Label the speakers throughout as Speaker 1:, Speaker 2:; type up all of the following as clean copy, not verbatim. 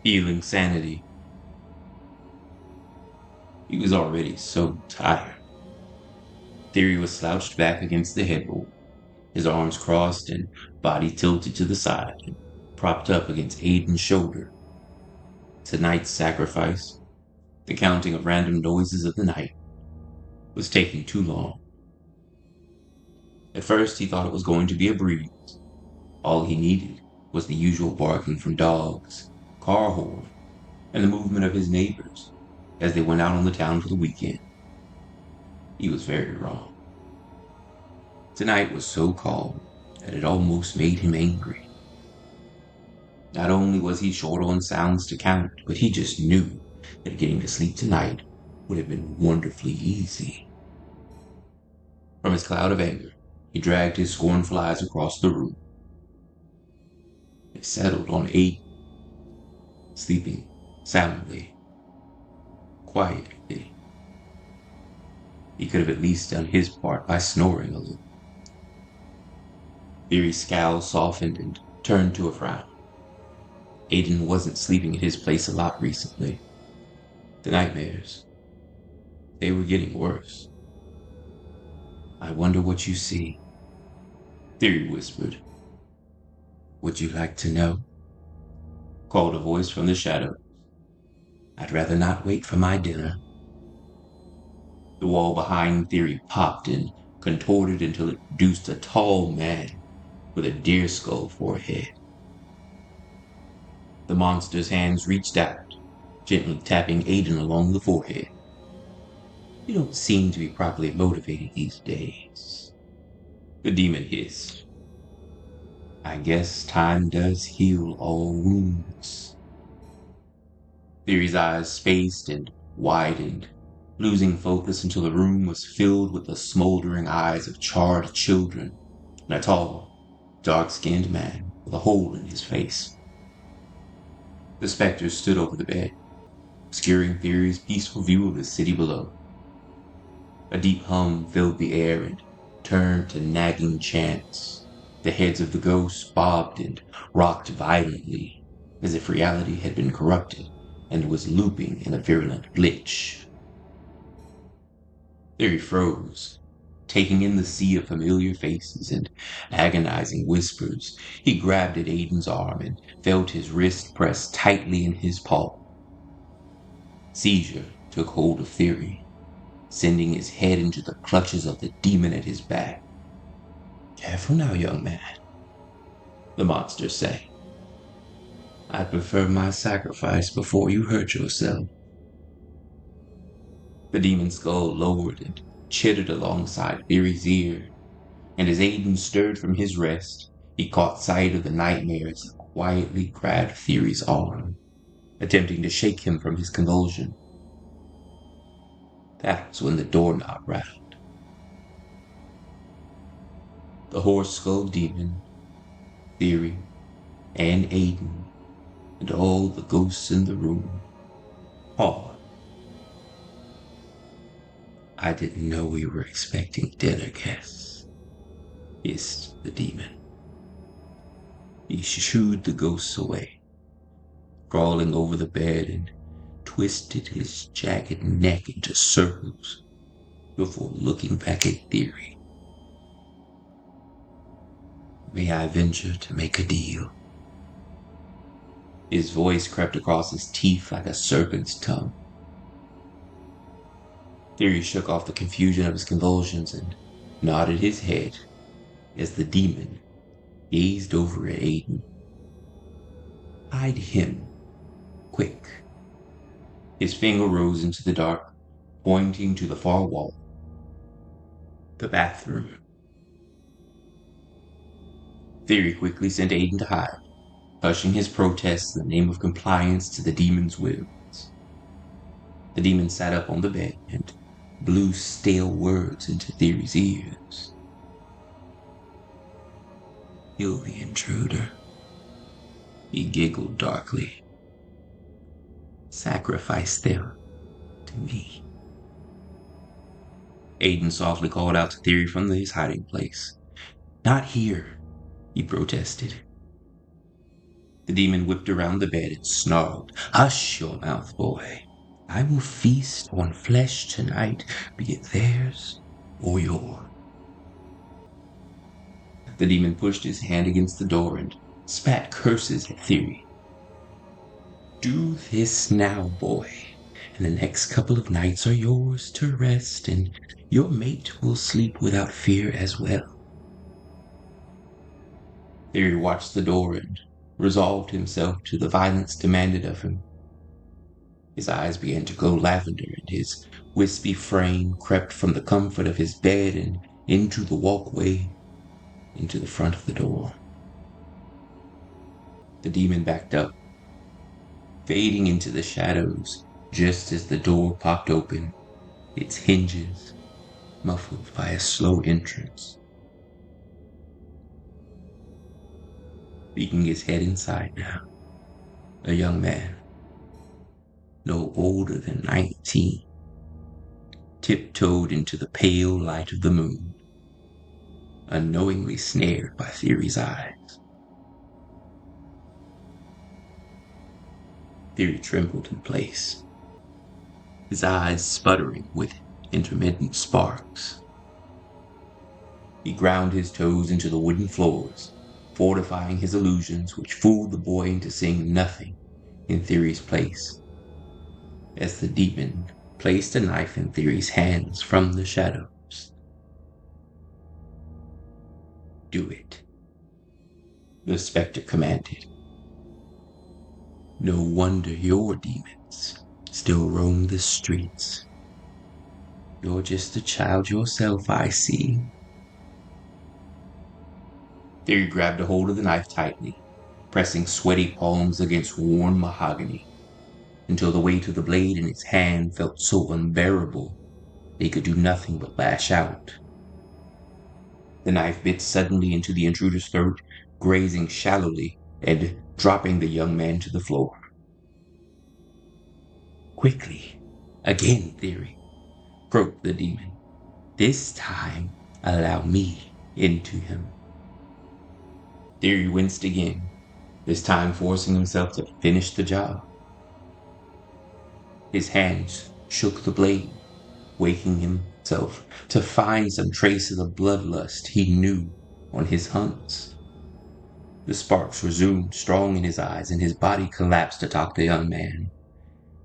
Speaker 1: feeling sanity. He was already so tired. Theory was slouched back against the headboard, his arms crossed and body tilted to the side and propped up against Aiden's shoulder. Tonight's sacrifice, the counting of random noises of the night, was taking too long. At first, he thought it was going to be a breeze. All he needed was the usual barking from dogs, car horn, and the movement of his neighbors as they went out on the town for the weekend. He was very wrong. Tonight was so calm that it almost made him angry. Not only was he short on sounds to count, but he just knew that getting to sleep tonight would have been wonderfully easy. From his cloud of anger, he dragged his scornful eyes across the room. They settled on Aiden, sleeping soundly, quietly. He could have at least done his part by snoring a little. Theory's scowl softened and turned to a frown. Aiden wasn't sleeping at his place a lot recently. The nightmares, they were getting worse. I wonder what you see, Theory whispered. Would you like to know? Called a voice from the shadows. I'd rather not wait for my dinner. The wall behind Theory popped and contorted until it produced a tall man with a deer skull for a head. The monster's hands reached out, gently tapping Aiden along the forehead. You don't seem to be properly motivated these days. The demon hissed. I guess time does heal all wounds. Theory's eyes spaced and widened, losing focus until the room was filled with the smoldering eyes of charred children and a tall, dark-skinned man with a hole in his face. The specter stood over the bed, obscuring Theory's peaceful view of the city below. A deep hum filled the air and turned to nagging chants. The heads of the ghosts bobbed and rocked violently, as if reality had been corrupted and was looping in a virulent glitch. Theory froze, taking in the sea of familiar faces and agonizing whispers. He grabbed at Aiden's arm and felt his wrist pressed tightly in his palm. Seizure took hold of Theory, sending his head into the clutches of the demon at his back. Careful now, young man, the monster said. I'd prefer my sacrifice before you hurt yourself. The demon's skull lowered and chittered alongside Theory's ear, and as Aiden stirred from his rest, he caught sight of the nightmare as it quietly grabbed Theory's arm, attempting to shake him from his convulsion. That was when the doorknob rattled. The horse-skulled demon, Theory, and Aiden, and all the ghosts in the room, paused. I didn't know we were expecting dinner guests, hissed the demon. He shooed the ghosts away, crawling over the bed and twisted his jagged neck into circles before looking back at Theory. May I venture to make a deal? His voice crept across his teeth like a serpent's tongue. Theory shook off the confusion of his convulsions and nodded his head as the demon gazed over at Aiden. Hide him, quick. His finger rose into the dark, pointing to the far wall. The bathroom. Theory quickly sent Aiden to hide, hushing his protests in the name of compliance to the demon's wills. The demon sat up on the bed and blew stale words into Theory's ears. Kill the intruder, he giggled darkly. Sacrifice them to me. Aiden softly called out to Theory from his hiding place. Not here, he protested. The demon whipped around the bed and snarled, "Hush your mouth, boy. I will feast on flesh tonight, be it theirs or yours." The demon pushed his hand against the door and spat curses at Theory. "Do this now, boy, and the next couple of nights are yours to rest, and your mate will sleep without fear as well." Theory watched the door and resolved himself to the violence demanded of him. His eyes began to glow lavender, and his wispy frame crept from the comfort of his bed and into the walkway, into the front of the door. The demon backed up, fading into the shadows just as the door popped open, its hinges muffled by a slow entrance. Peeking his head inside now, a young man, no older than 19, tiptoed into the pale light of the moon, unknowingly snared by Theory's eyes. Theory trembled in place, his eyes sputtering with intermittent sparks. He ground his toes into the wooden floors, fortifying his illusions, which fooled the boy into seeing nothing in Theory's place, as the demon placed a knife in Theory's hands from the shadows. "Do it," the specter commanded. "No wonder your demons still roam the streets. You're just a child yourself, I see." Theory grabbed a hold of the knife tightly, pressing sweaty palms against warm mahogany, until the weight of the blade in his hand felt so unbearable that he could do nothing but lash out. The knife bit suddenly into the intruder's throat, grazing shallowly and dropping the young man to the floor. "Quickly, again, Theory," croaked the demon. "This time, allow me into him." Theory winced again, this time forcing himself to finish the job. His hands shook the blade, waking himself to find some traces of bloodlust he knew on his hunts. The sparks resumed strong in his eyes, and his body collapsed atop the young man,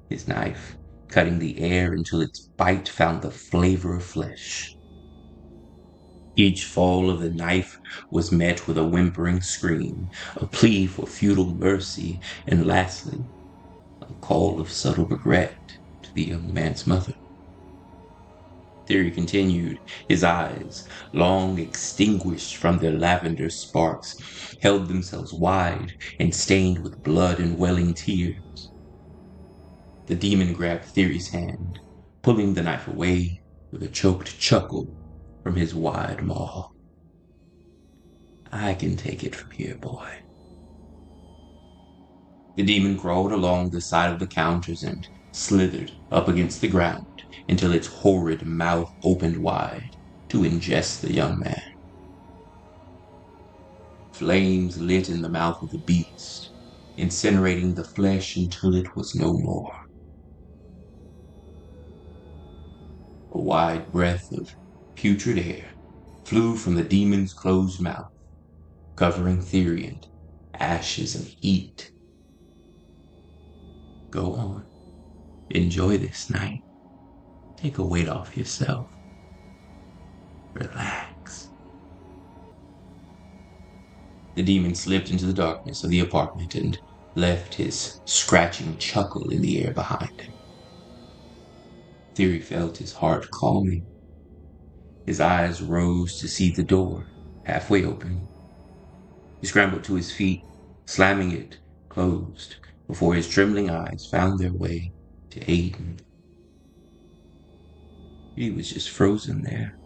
Speaker 1: his knife cutting the air until its bite found the flavor of flesh. Each fall of the knife was met with a whimpering scream, a plea for futile mercy, and lastly, a call of subtle regret to the young man's mother. Theory continued, his eyes, long extinguished from their lavender sparks, held themselves wide and stained with blood and welling tears. The demon grabbed Theory's hand, pulling the knife away with a choked chuckle from his wide maw. "I can take it from here, boy." The demon crawled along the side of the counters and slithered up against the ground until its horrid mouth opened wide to ingest the young man. Flames lit in the mouth of the beast, incinerating the flesh until it was no more. A wide breath of putrid air flew from the demon's closed mouth, covering Theory in ashes and heat. "Go on. Enjoy this night. Take a weight off yourself. Relax." The demon slipped into the darkness of the apartment and left his scratching chuckle in the air behind him. Theory felt his heart calming. His eyes rose to see the door halfway open. He scrambled to his feet, slamming it closed before his trembling eyes found their way to Aiden. He was just frozen there.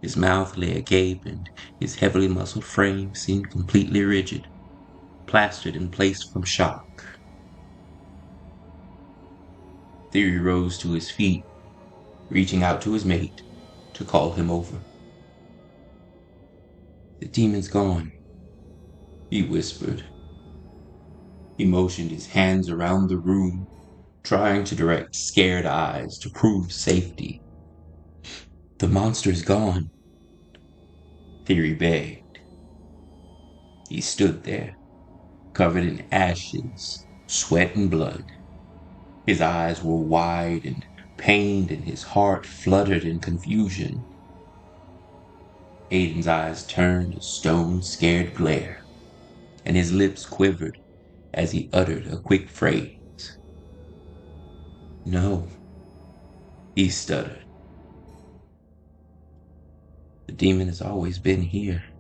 Speaker 1: His mouth lay agape, and his heavily muscled frame seemed completely rigid, plastered in place from shock. Theory rose to his feet, reaching out to his mate to call him over. "The demon's gone," he whispered, He motioned his hands around the room, trying to direct scared eyes to prove safety. "The monster's gone," Theory begged. He stood there, covered in ashes, sweat, and blood. His eyes were wide and pained, and his heart fluttered in confusion. Aiden's eyes turned a stone-scared glare, and his lips quivered as he uttered a quick phrase. "No," he stuttered. "The demon has always been here."